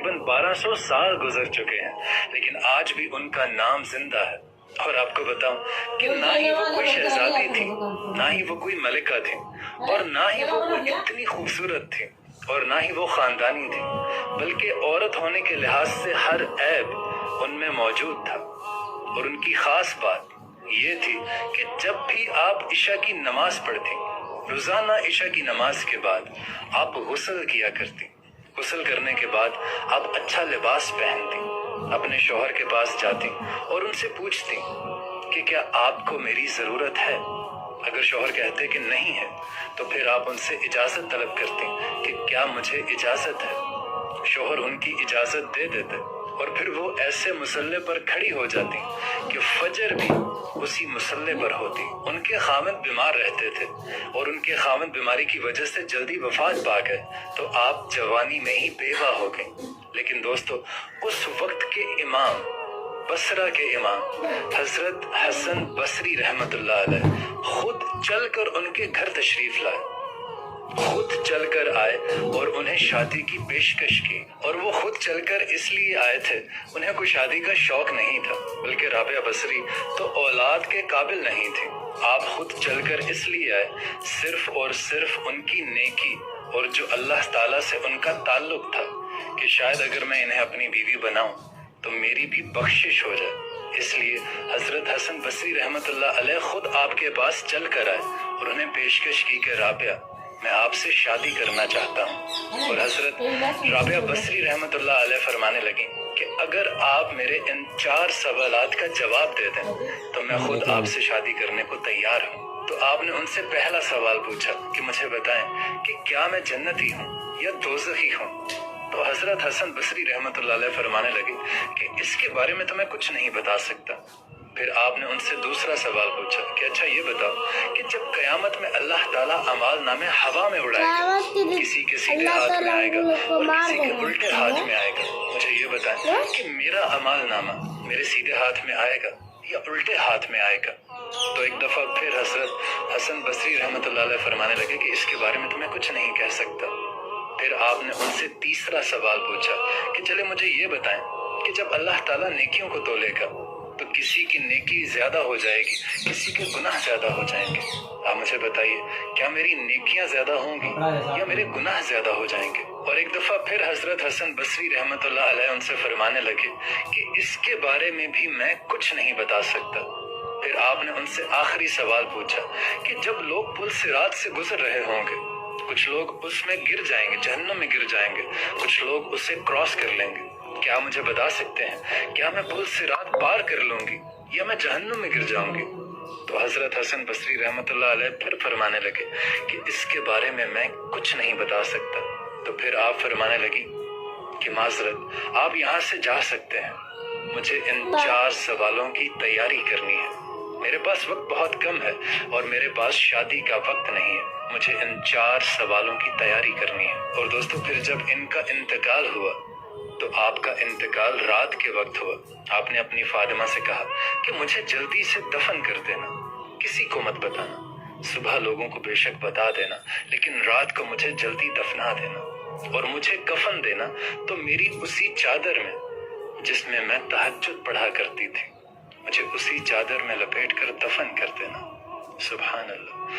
तकरीबन 1200 साल गुजर चुके हैं, लेकिन आज भी उनका नाम जिंदा है। और आपको बताऊं कि ना ही वो कोई शहजादी थी, ना ही वो कोई मलिका थी, और ना ही वो कोई इतनी खूबसूरत थी, और ना ही वो खानदानी थी, बल्कि औरत होने के लिहाज से हर ऐब उनमें मौजूद था। और उनकी खास बात ये थी कि जब भी आप इशा की नमाज पढ़ती, रोजाना इशा की नमाज के बाद आप गुस्ल किया करती। गुस्ल करने के बाद आप अच्छा लिबास पहनती, अपने शौहर के पास जाती और उनसे पूछती कि क्या आपको मेरी जरूरत है। अगर शौहर कहते कि नहीं है, तो फिर आप उनसे इजाजत तलब करती कि क्या मुझे इजाजत है। शौहर उनकी इजाजत दे देते और फिर वो ऐसे मुसल्ले पर खड़ी हो जाती कि फजर भी उसी मुसल्ले पर होती। उनके खामद बीमार रहते थे और उनके खामद बीमारी की वजह से जल्दी वफात पा गए, तो आप जवानी में ही बेवा हो गई। लेकिन दोस्तों, उस वक्त के इमाम, बसरा के इमाम हजरत हसन बसरी रहमतुल्लाह अलैह खुद चलकर उनके घर तशरीफ लाए, खुद चलकर आए और उन्हें शादी की पेशकश की। और वो खुद चलकर इसलिए आए थे, उन्हें कोई शादी का शौक नहीं था, बल्कि राबिया बसरी तो औलाद के काबिल नहीं थी। आप खुद चलकर इसलिए आए सिर्फ और सिर्फ उनकी नेकी और जो अल्लाह ताला से उनका ताल्लुक था कि शायद अगर मैं इन्हें अपनी बीवी बनाऊं तो मेरी भी बख्शिश हो जाए। इसलिए हजरत हसन बसरी रहमतुल्लाह अलैह खुद आपके पास चल कर आए और उन्हें पेशकश की कि राबिया, मैं आपसे शादी करना चाहता हूँ। और हजरत राबिया बसरी रहमतुल्लाह अलैह फरमाने लगी कि अगर आप मेरे इन 4 सवालात का जवाब दे दें तो मैं खुद आपसे शादी करने को तैयार हूँ। तो आपने उनसे पहला सवाल पूछा कि मुझे बताएं कि क्या मैं जन्नती हूँ या दोज़खी हूँ। तो हजरत हसन बसरी रहमतुल्लाह अलैह फरमाने लगे कि इसके बारे में तो मैं कुछ नहीं बता सकता। फिर आपने उनसे दूसरा सवाल पूछा कि अच्छा ये बताओ कि जब कयामत में अल्लाह ताला अमाल नामे हवा में उड़ाएगा, किसी के सीधे हाथ में आएगा और किसी के उल्टे हाथ में आएगा, मुझे ये बताएं कि मेरा अमाल नामा मेरे सीधे हाथ में आएगा या उल्टे हाथ में आएगा। तो एक दफा फिर हजरत हसन बसरी रहमतुल्लाह अलैह फरमाने लगे कि इसके बारे में तो मैं कुछ नहीं कह सकता। फिर आपने उनसे तीसरा सवाल पूछा कि चले मुझे ये बताएं कि जब अल्लाह ताला नेकियों को तोलेगा तो किसी की नेकी ज्यादा हो जाएगी, किसी के गुनाह ज्यादा हो जाएंगे। आप मुझे बताइए, क्या मेरी नेकियां ज्यादा होंगी या मेरे गुनाह ज्यादा हो जाएंगे। और एक दफा फिर हजरत हसन बसरी रहमतुल्लाह अलैह उनसे फरमाने लगे कि इसके बारे में भी मैं कुछ नहीं बता सकता। फिर आपने उनसे आखिरी सवाल पूछा कि जब लोग पुल सिरात से गुजर रहे होंगे, कुछ लोग उसमें गिर जाएंगे, जहन्नम में गिर जाएंगे, कुछ लोग उसे क्रॉस कर लेंगे, क्या मुझे बता सकते हैं क्या मैं पुल सिरात पार कर लूंगी या मैं जहन्नम में गिर जाऊंगी। तो हजरत हसन बसरी रहमतुल्लाह अलैह फिर फरमाने लगे कि इसके बारे में मैं कुछ नहीं बता सकता। तो फिर आप फरमाने लगी कि माजरत, आप यहाँ से जा सकते हैं, मुझे इन 4 सवालों की तैयारी करनी है। मेरे पास वक्त बहुत कम है और मेरे पास शादी का वक्त नहीं है, मुझे इन 4 सवालों की तैयारी करनी है। और दोस्तों, फिर जब इनका इंतकाल हुआ तो आपका इंतकाल रात के वक्त हुआ। आपने अपनी फातिमा से कहा कि मुझे जल्दी से दफन कर देना, किसी को मत बताना, सुबह लोगों को बेशक बता देना, लेकिन रात को मुझे जल्दी दफना देना और मुझे कफन देना तो मेरी उसी चादर में जिसमें मैं तहज्जुद पढ़ा करती थी, मुझे उसी चादर में लपेट कर दफन कर देना। सुभान अल्लाह।